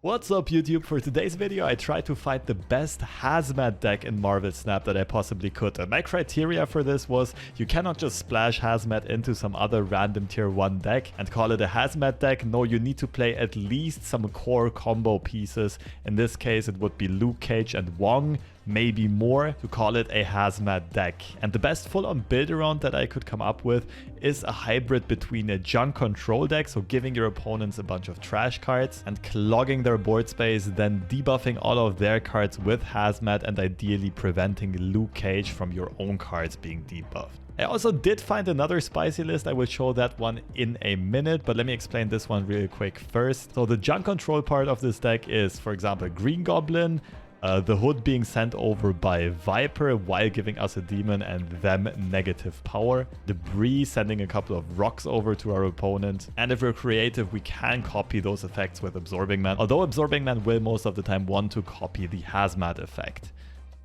What's up YouTube? For today's video I tried to find the best Hazmat deck in Marvel Snap that I possibly could, and my criteria for this was you cannot just splash Hazmat into some other random tier 1 deck and call it a Hazmat deck. No, you need to play at least some core combo pieces. In this case it would be Luke Cage and Wong, maybe more, to call it a Hazmat deck. And the best full-on build around that I could come up with is a hybrid between a junk control deck, so giving your opponents a bunch of trash cards and clogging their board space, then debuffing all of their cards with Hazmat and ideally preventing Luke Cage from your own cards being debuffed. I also did find another spicy list. I will show that one in a minute, but let me explain this one really quick first. So the junk control part of this deck is, for example, Green Goblin, the Hood being sent over by Viper while giving us a demon and them negative power. Debris sending a couple of rocks over to our opponent. And if we're creative, we can copy those effects with Absorbing Man. Although Absorbing Man will most of the time want to copy the Hazmat effect.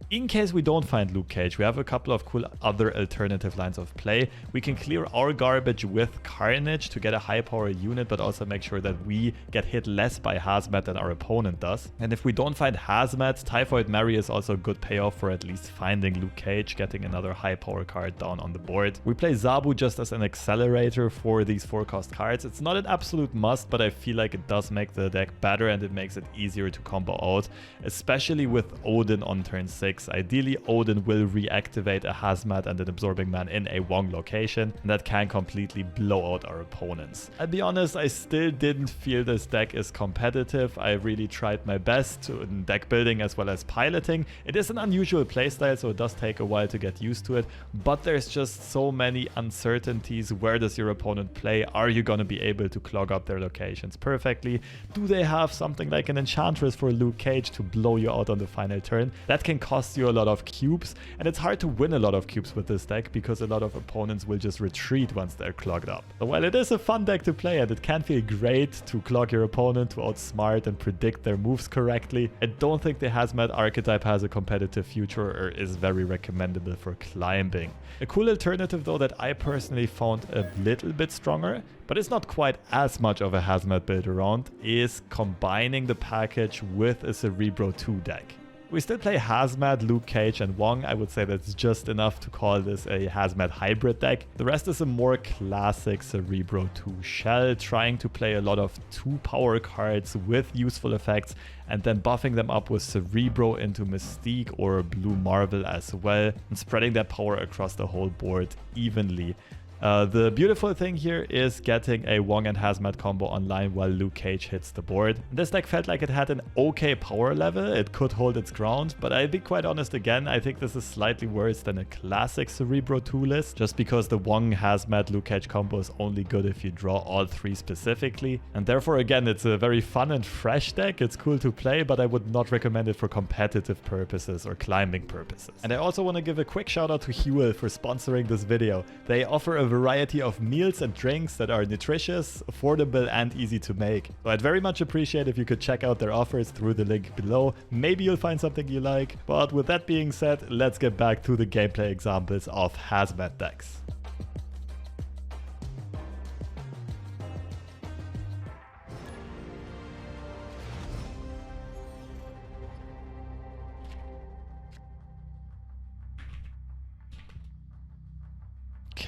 In case we don't find Luke Cage, we have a couple of cool other alternative lines of play. We can clear our garbage with Carnage to get a high power unit, but also make sure that we get hit less by Hazmat than our opponent does. And if we don't find Hazmat, Typhoid Mary is also a good payoff for at least finding Luke Cage, getting another high power card down on the board. We play Zabu just as an accelerator for these 4-cost cards. It's not an absolute must, but I feel like it does make the deck better and it makes it easier to combo out, especially with Odin on turn 6. Ideally, Odin will reactivate a Hazmat and an Absorbing Man in a Wong location, and that can completely blow out our opponents. I'll be honest, I still didn't feel this deck is competitive. I really tried my best in deck building as well as piloting. It is an unusual playstyle, so it does take a while to get used to it, but there's just so many uncertainties. Where does your opponent play? Are you going to be able to clog up their locations perfectly? Do they have something like an Enchantress for Luke Cage to blow you out on the final turn? That can cost you a lot of cubes, and it's hard to win a lot of cubes with this deck because a lot of opponents will just retreat once they're clogged up. So while it is a fun deck to play and it can feel great to clog your opponent, to outsmart and predict their moves correctly, I don't think the Hazmat archetype has a competitive future or is very recommendable for climbing. A cool alternative though that I personally found a little bit stronger, but it's not quite as much of a Hazmat build around, is combining the package with a Cerebro 2 deck. We still play Hazmat, Luke Cage and Wong. I would say that's just enough to call this a Hazmat hybrid deck. The rest is a more classic Cerebro 2 shell, trying to play a lot of 2 power cards with useful effects and then buffing them up with Cerebro into Mystique or Blue Marvel as well, and spreading that power across the whole board evenly. The beautiful thing here is getting a Wong and Hazmat combo online while Luke Cage hits the board. This deck felt like it had an okay power level, it could hold its ground, but I'll be quite honest again, I think this is slightly worse than a classic Cerebro 2 list, just because the Wong Hazmat Luke Cage combo is only good if you draw all 3 specifically, and therefore again it's a very fun and fresh deck. It's cool to play, but I would not recommend it for competitive purposes or climbing purposes. And I also want to give a quick shout out to Huel for sponsoring this video. They offer a variety of meals and drinks that are nutritious, affordable and easy to make. So I'd very much appreciate if you could check out their offers through the link below. Maybe you'll find something you like. But with that being said, let's get back to the gameplay examples of Hazmat decks.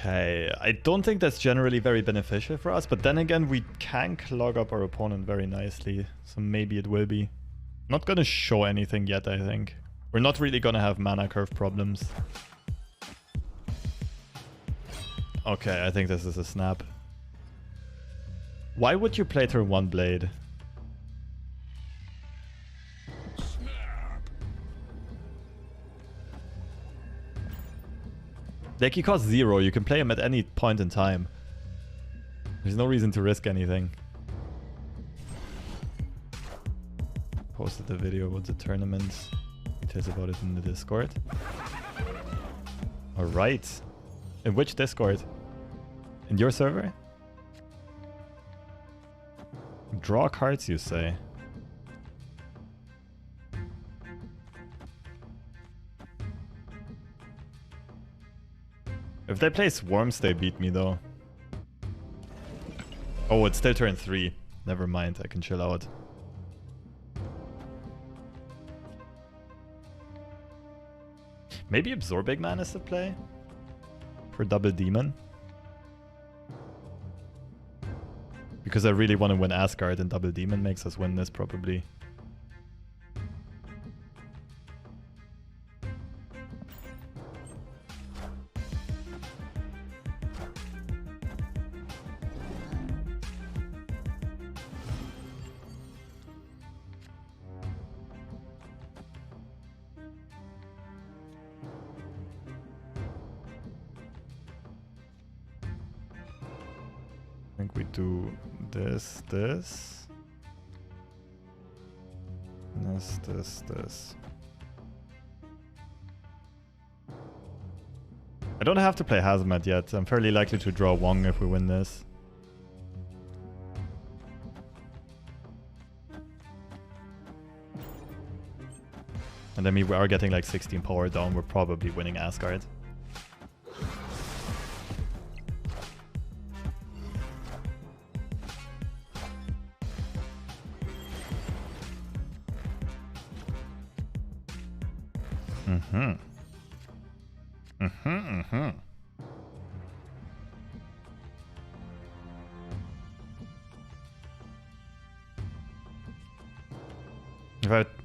Okay, I don't think that's generally very beneficial for us, but then again, we can clog up our opponent very nicely, so maybe it will be. Not gonna show anything yet, I think. We're not really gonna have mana curve problems. Okay, I think this is a snap. Why would you play turn 1 Blade? Deck he costs 0, you can play him at any point in time. There's no reason to risk anything. Posted the video about the tournament. Details about it in the Discord. Alright. In which Discord? In your server? Draw cards, you say? If they play Swarms, they beat me though. Oh, it's still turn 3. Never mind, I can chill out. Maybe Absorbing Man is the play for double demon. Because I really want to win Asgard, and double demon makes us win this probably. I think we do this. This. I don't have to play Hazmat yet. I'm fairly likely to draw Wong if we win this. And then we are getting like 16 power down. We're probably winning Asgard.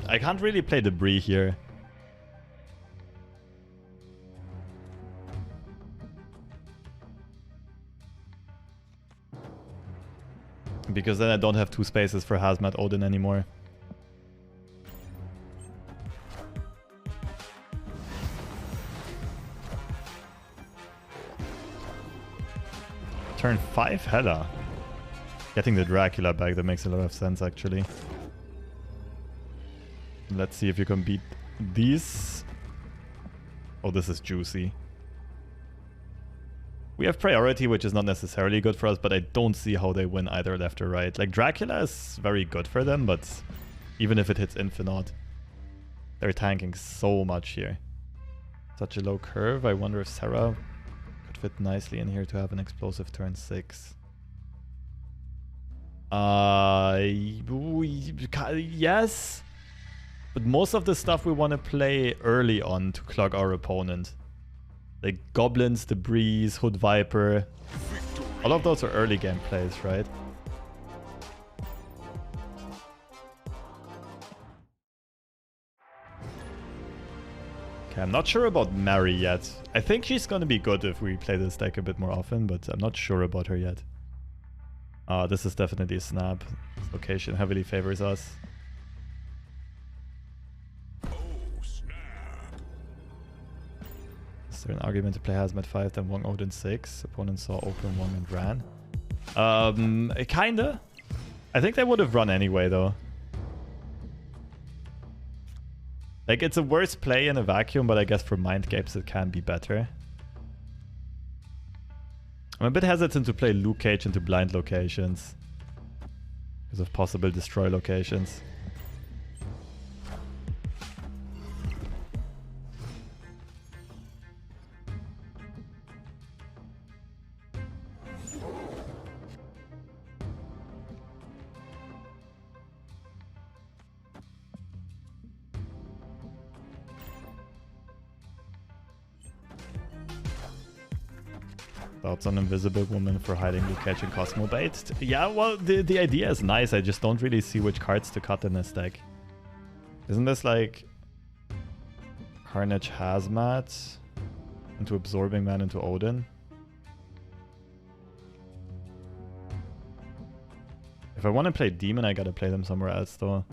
I can't really play Debris here. Because then I don't have 2 spaces for Hazmat Odin anymore. Turn 5 Hela. Getting the Dracula back, that makes a lot of sense actually. Let's see if you can beat these. Oh, this is juicy. We have priority, which is not necessarily good for us, but I don't see how they win either left or right. Like, Dracula is very good for them, but even if it hits Infinite, they're tanking so much here. Such a low curve. I wonder if Sarah could fit nicely in here to have an explosive turn 6. Yes. But most of the stuff we want to play early on to clog our opponent. Like Goblins, Debris, Hood Viper. All of those are early game plays, right? Okay, I'm not sure about Mary yet. I think she's going to be good if we play this deck a bit more often, but I'm not sure about her yet. This is definitely a snap. This location heavily favors us. Is there an argument to play Hazmat 5, then Wong Odin 6? Opponent saw open Wong and ran. Kinda. I think they would have run anyway, though. Like, it's a worse play in a vacuum, but I guess for mind games it can be better. I'm a bit hesitant to play Luke Cage into blind locations because of possible destroy locations. Thoughts on Invisible Woman for hiding Luke Cage and Cosmo Bait? Yeah, well, the idea is nice. I just don't really see which cards to cut in this deck. Isn't this like Carnage Hazmat into Absorbing Man into Odin? If I want to play Demon, I gotta play them somewhere else though.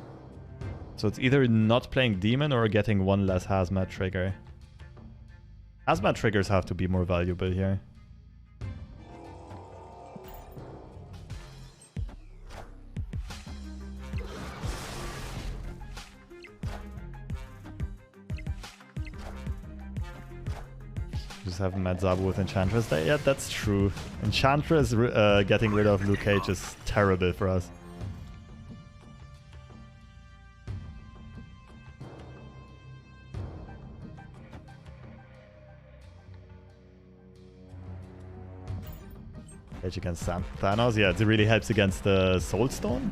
So it's either not playing Demon or getting one less Hazmat trigger. Hazmat triggers have to be more valuable here. Just have Mad Zabu with Enchantress there. Yeah, that's true. Enchantress getting rid of Luke Cage is terrible for us. Cage against Thanos. Yeah, it really helps against the Soulstone.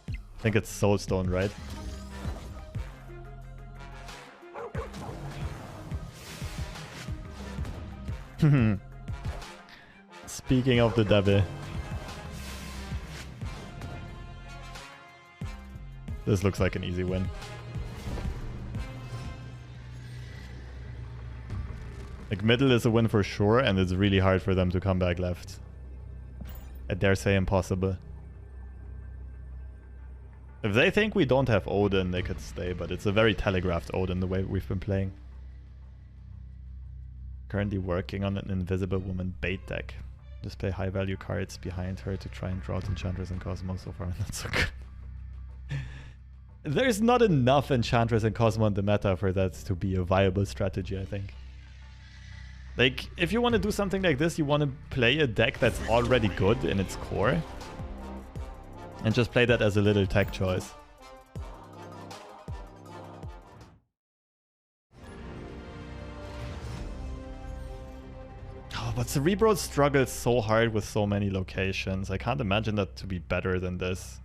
I think it's Soulstone, right? Speaking of the devil. This looks like an easy win. Like, middle is a win for sure, and it's really hard for them to come back left. I dare say impossible. If they think we don't have Odin, they could stay, but it's a very telegraphed Odin the way we've been playing. Currently working on an Invisible Woman bait deck. Display high value cards behind her to try and draw out Enchantress and Cosmo. So far not so good. There's not enough Enchantress and Cosmo in the meta for that to be a viable strategy, I think. Like, if you want to do something like this, you want to play a deck that's already good in its core. And just play that as a little tech choice. Oh, but Cerebro struggles so hard with so many locations. I can't imagine that to be better than this.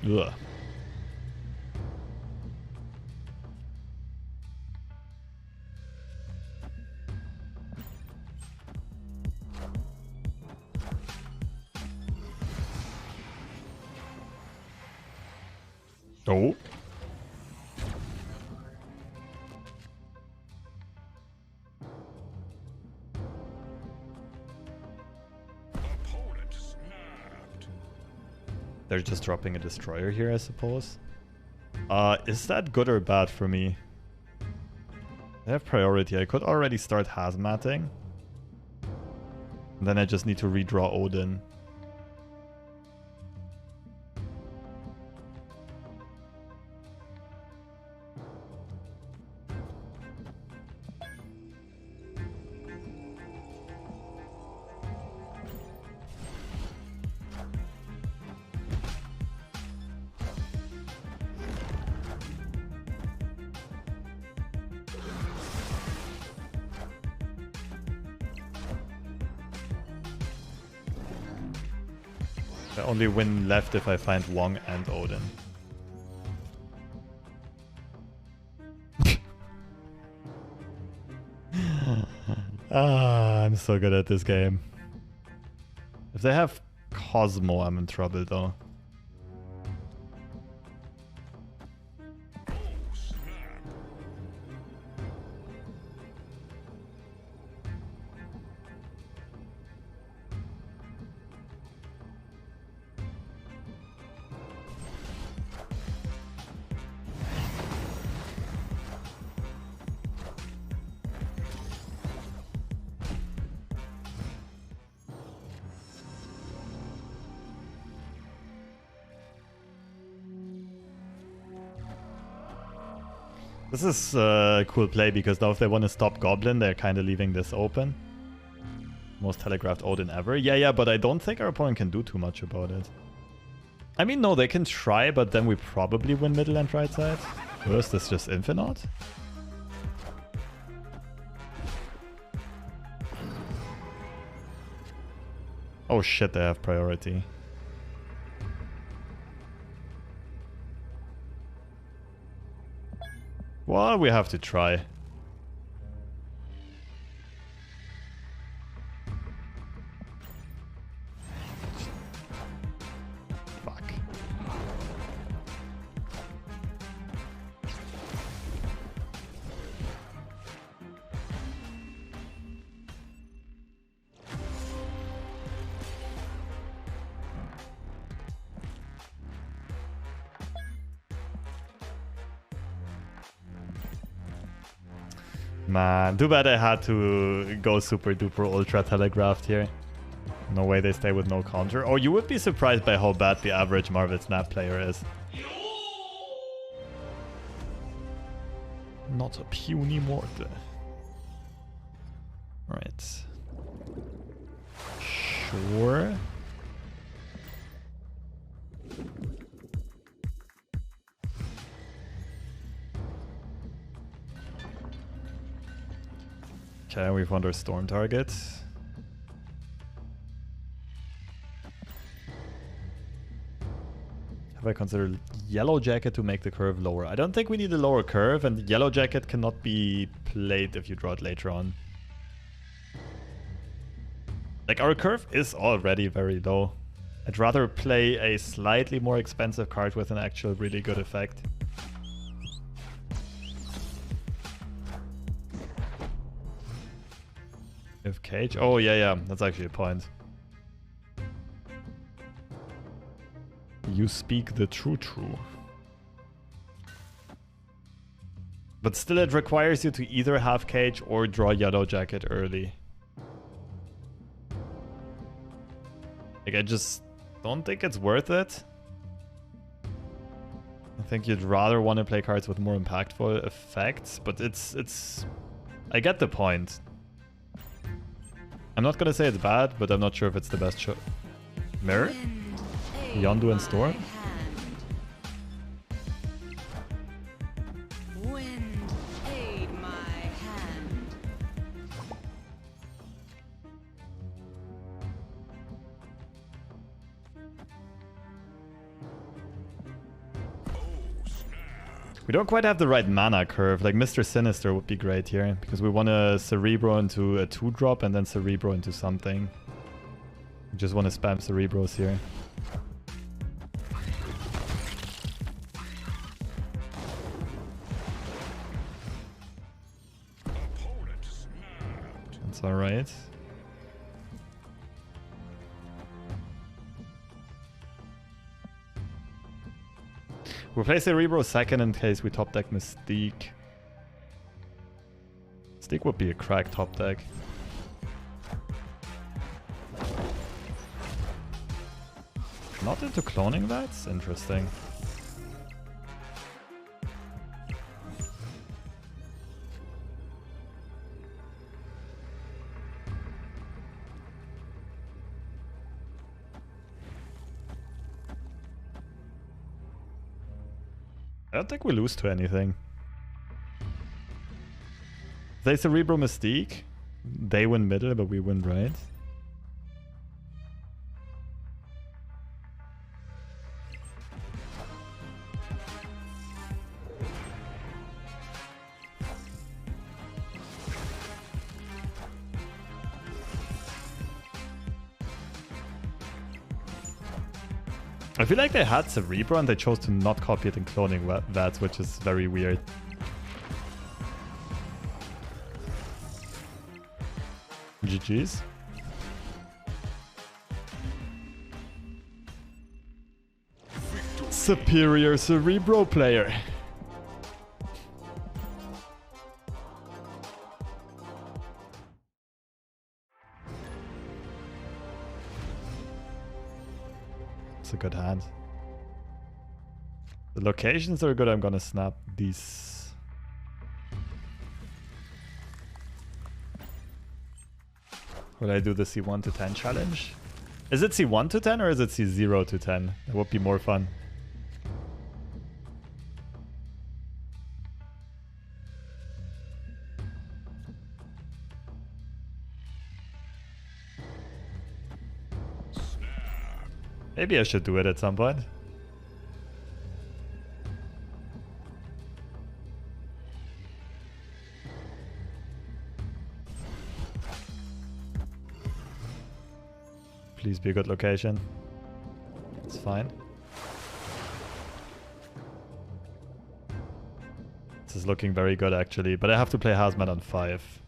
Ugh. Oh. They're just dropping a destroyer here, I suppose. Is that good or bad for me? I have priority. I could already start hazmatting. And then I just need to redraw Odin. I only win left if I find Wong and Odin. I'm so good at this game. If they have Cosmo, I'm in trouble though. This is a cool play because now if they want to stop Goblin, they're kind of leaving this open. Most telegraphed Odin ever. Yeah, but I don't think our opponent can do too much about it. I mean, no, they can try, but then we probably win middle and right side. Or is this just infinite? Oh shit, they have priority. Well, we have to try. Fuck. Man, too bad I had to go super duper ultra telegraphed here. No way they stay with no counter. Oh, you would be surprised by how bad the average Marvel Snap player is. Not a puny mortal. Right. Sure. Okay, we found our storm target. Have I considered Yellow Jacket to make the curve lower? I don't think we need a lower curve, and Yellow Jacket cannot be played if you draw it later on. Like, our curve is already very low. I'd rather play a slightly more expensive card with an actual really good effect. If Cage? Oh, yeah, that's actually a point. You speak the true. But still, it requires you to either have Cage or draw Yellow Jacket early. Like, I just don't think it's worth it. I think you'd rather want to play cards with more impactful effects, but it's... I get the point. I'm not gonna say it's bad, but I'm not sure if it's the best choice. Mirror? Yondu and Storm? We don't quite have the right mana curve. Like, Mr. Sinister would be great here, because we want to Cerebro into a 2-drop and then Cerebro into something. We just want to spam Cerebros here. That's alright. We'll play Cerebro second in case we top deck Mystique. Mystique would be a crack top deck. Not into cloning, that's interesting. I don't think we lose to anything. They Cerebro Mystique. They win middle, but we win right. I feel like they had Cerebro and they chose to not copy it in cloning VATs, which is very weird. GG's. Superior Cerebro player. A good hand. The locations are good. I'm gonna snap these. Will I do the C1 to 10 challenge? Is it C1 to 10 or is it C0 to 10? That would be more fun. Maybe I should do it at some point. Please be a good location. It's fine. This is looking very good actually, but I have to play Hazmat on 5.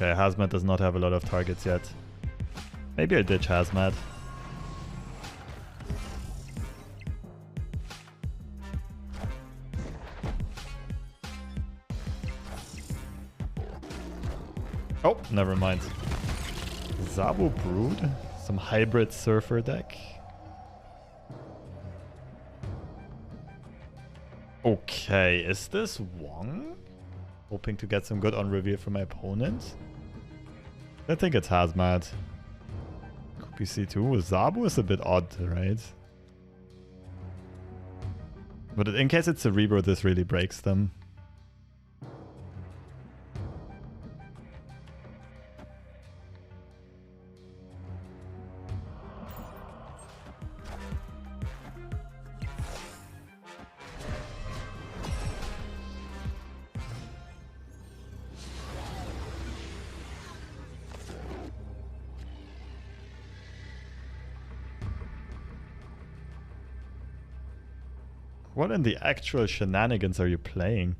Okay, Hazmat does not have a lot of targets yet. Maybe I ditch Hazmat. Oh, never mind. Zabu Brood? Some hybrid surfer deck? Okay, is this Wong? Hoping to get some good on reveal from my opponent. I think it's Hazmat. Could be C2. Zabu is a bit odd, right? But in case it's Cerebro, this really breaks them. What in the actual shenanigans are you playing?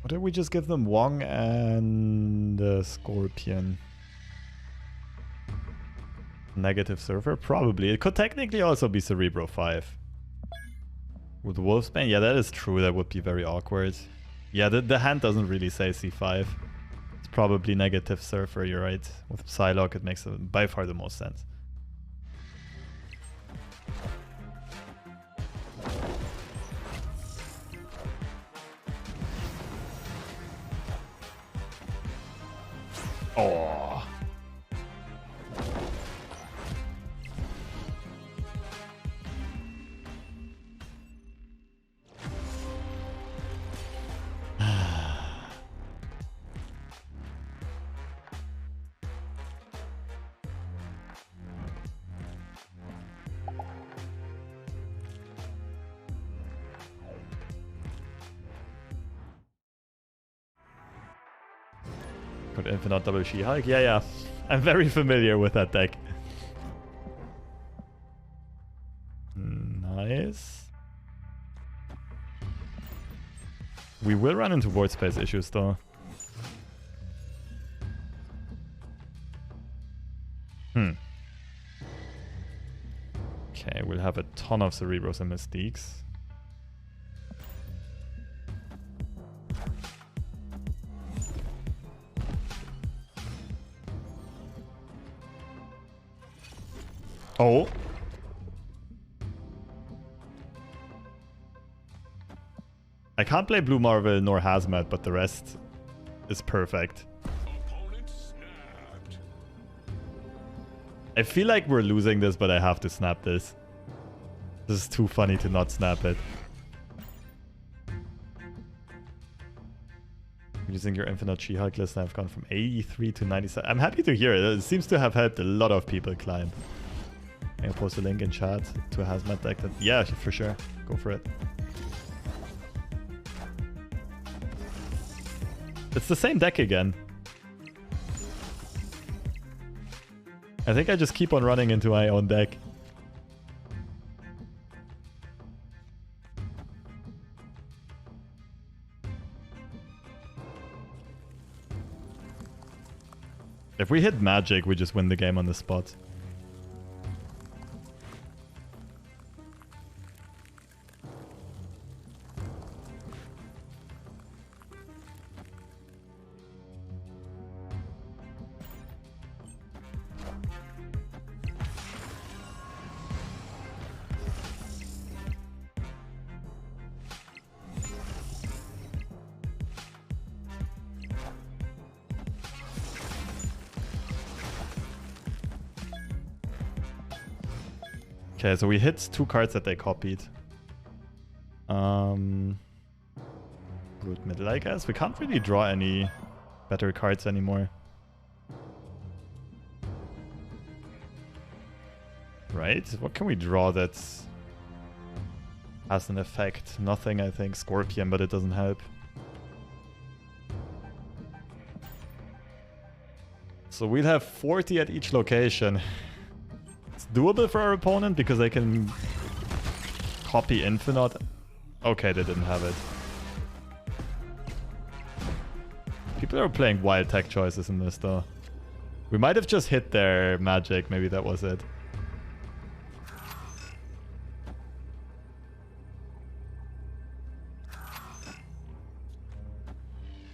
What did we just give them? Wong and Scorpion. Negative Surfer? Probably. It could technically also be Cerebro 5. With Wolfsbane? Yeah, that is true. That would be very awkward. Yeah, the hand doesn't really say C5. It's probably Negative Surfer, you're right. With Psylocke, it makes by far the most sense. Oh. Could Infinite double She-Hulk? Yeah. I'm very familiar with that deck. Nice. We will run into board space issues though. Okay, we'll have a ton of Cerebros and Mystiques. Oh. I can't play Blue Marvel nor Hazmat, but the rest is perfect. I feel like we're losing this, but I have to snap this. This is too funny to not snap it. Using your Infinite She-Hulk list, I've gone from 83 to 97. I'm happy to hear it. It seems to have helped a lot of people climb. I'll post a link in chat to a Hazmat deck. Yeah, for sure. Go for it. It's the same deck again. I think I just keep on running into my own deck. If we hit magic, we just win the game on the spot. Okay, so we hit 2 cards that they copied. Brute Middle, I guess. We can't really draw any better cards anymore. Right? What can we draw that has an effect? Nothing, I think. Scorpion, but it doesn't help. So we'll have 40 at each location. Doable for our opponent because they can copy Infinite. Okay, they didn't have it. People are playing wild tech choices in this though. We might have just hit their magic. Maybe that was it.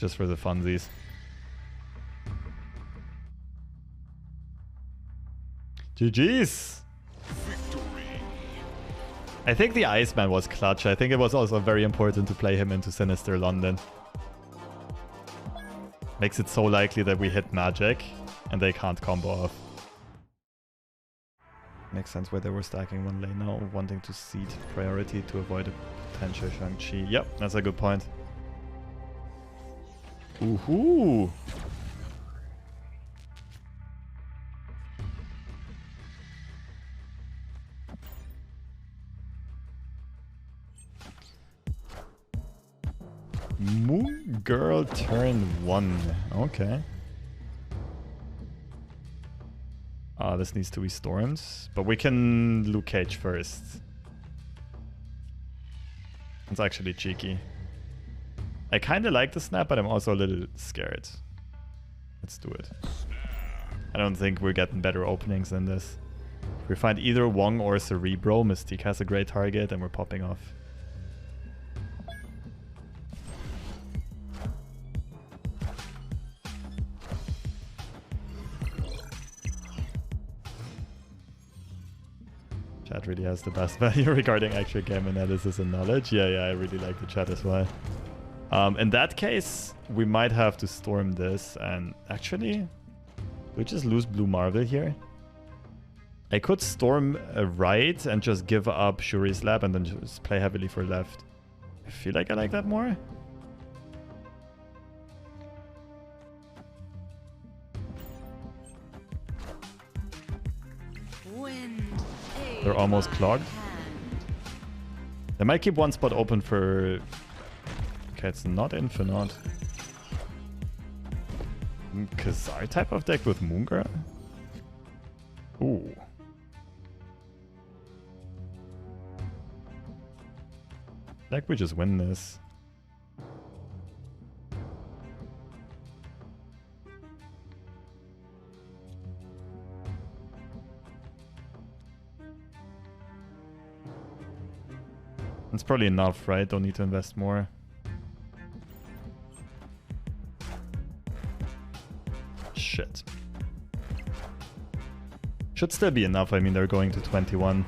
Just for the funsies. GG's! I think the Iceman was clutch. I think it was also very important to play him into Sinister London. Makes it so likely that we hit magic and they can't combo off. Makes sense why they were stacking one lane now, wanting to cede priority to avoid a potential Shang-Chi. Yep, that's a good point. Woohoo! Moon Girl turn 1. Okay. This needs to be stormed, but we can Luke Cage first. It's actually cheeky. I kind of like the snap, but I'm also a little scared. Let's do it. I don't think we're getting better openings than this. If we find either Wong or Cerebro, Mystique has a great target and we're popping off. Chat really has the best value regarding actual game analysis and knowledge. Yeah, I really like the chat as well. In that case, we might have to storm this and actually, we just lose Blue Marvel here. I could storm a right and just give up Shuri's Lab and then just play heavily for left. I feel like I like that more. They're almost clogged. They might keep one spot open for... Okay, it's not Infinite. Kazar type of deck with Moon Girl? Ooh. Like we just win this. It's probably enough, right? Don't need to invest more. Shit. Should still be enough. I mean, they're going to 21.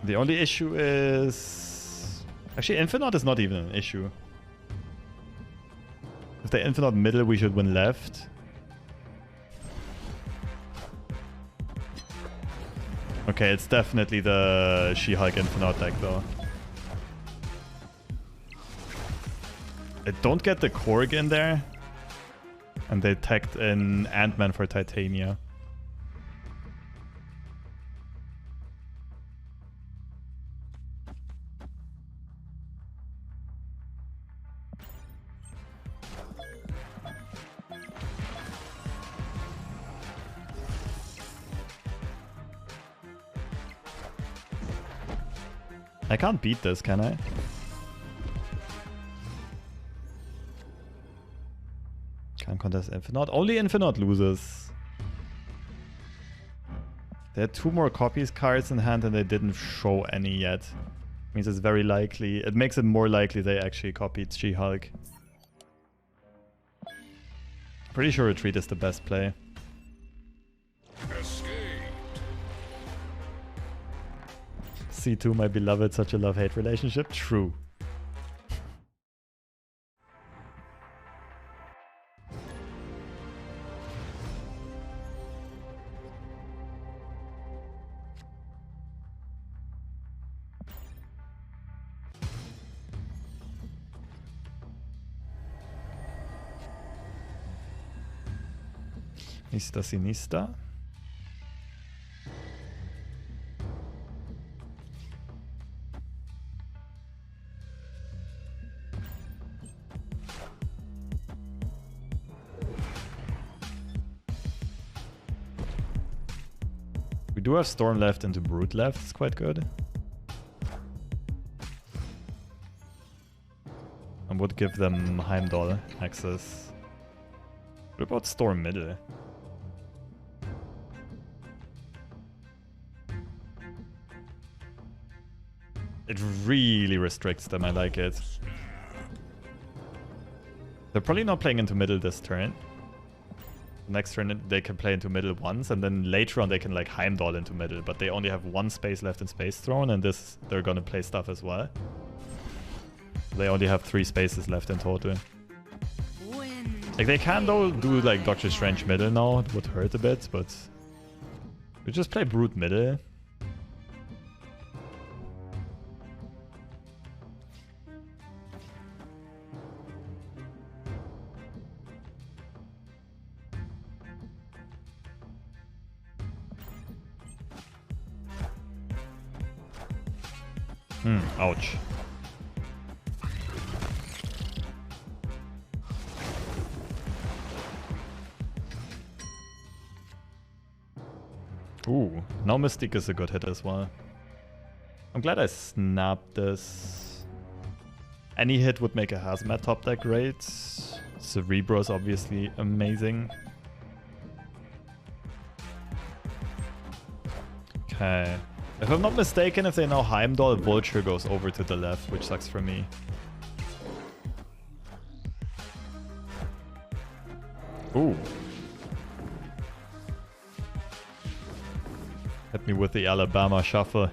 The only issue is... Actually, Infinite is not even an issue. If they Infinite middle, we should win left. Okay, it's definitely the She-Hulk Infinite deck, though. I don't get the Korg in there. And they tacked in Ant-Man for Titania. I can't beat this, can I? Can't contest Infinite. Only Infinite loses. They had 2 more copies cards in hand and they didn't show any yet. Means it's very likely. It makes it more likely they actually copied She-Hulk. Pretty sure Retreat is the best play. C2, my beloved, such a love-hate relationship. True. Nista Sinista. We do have Storm left and Brute left, it's quite good. And would give them Heimdall access. What about Storm middle? It really restricts them. I like it. They're probably not playing into middle this turn. Next turn they can play into middle once, and then later on they can like Heimdall into middle, but they only have one space left in Space Throne, and this they're gonna play stuff as well. They only have 3 spaces left in total. Like they can though do like Doctor Strange middle now, it would hurt a bit, but we just play Brute middle. Ouch. Ooh, now Mystique is a good hit as well. I'm glad I snapped this. Any hit would make a Hazmat top deck great. Cerebro is obviously amazing. Okay. If I'm not mistaken, if they now Heimdall, Vulture goes over to the left, which sucks for me. Ooh. Hit me with the Alabama shuffle.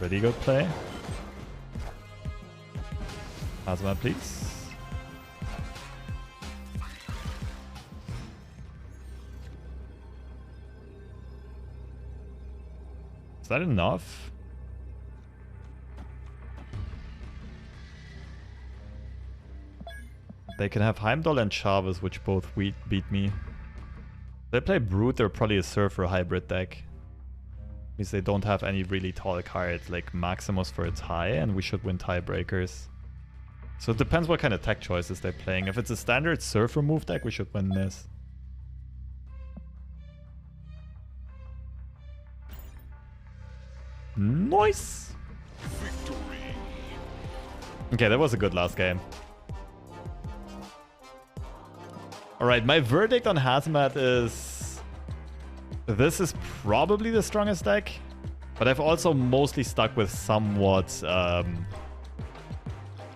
Pretty good play. Hazmat, please. Is that enough? They can have Heimdall and Chavez, which both beat me. If they play Brute, they're probably a Surfer hybrid deck. Means they don't have any really tall cards, like Maximus for its high, and we should win tiebreakers. So it depends what kind of tech choices they're playing. If it's a standard Surfer move deck, we should win this. Nice! Victory. Okay, that was a good last game. Alright, my verdict on Hazmat is... this is probably the strongest deck, but I've also mostly stuck with somewhat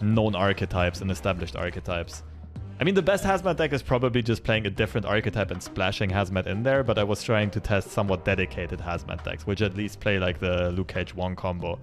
known archetypes and established archetypes. I mean, the best Hazmat deck is probably just playing a different archetype and splashing Hazmat in there, but I was trying to test somewhat dedicated Hazmat decks, which at least play like the Luke Cage Wong combo.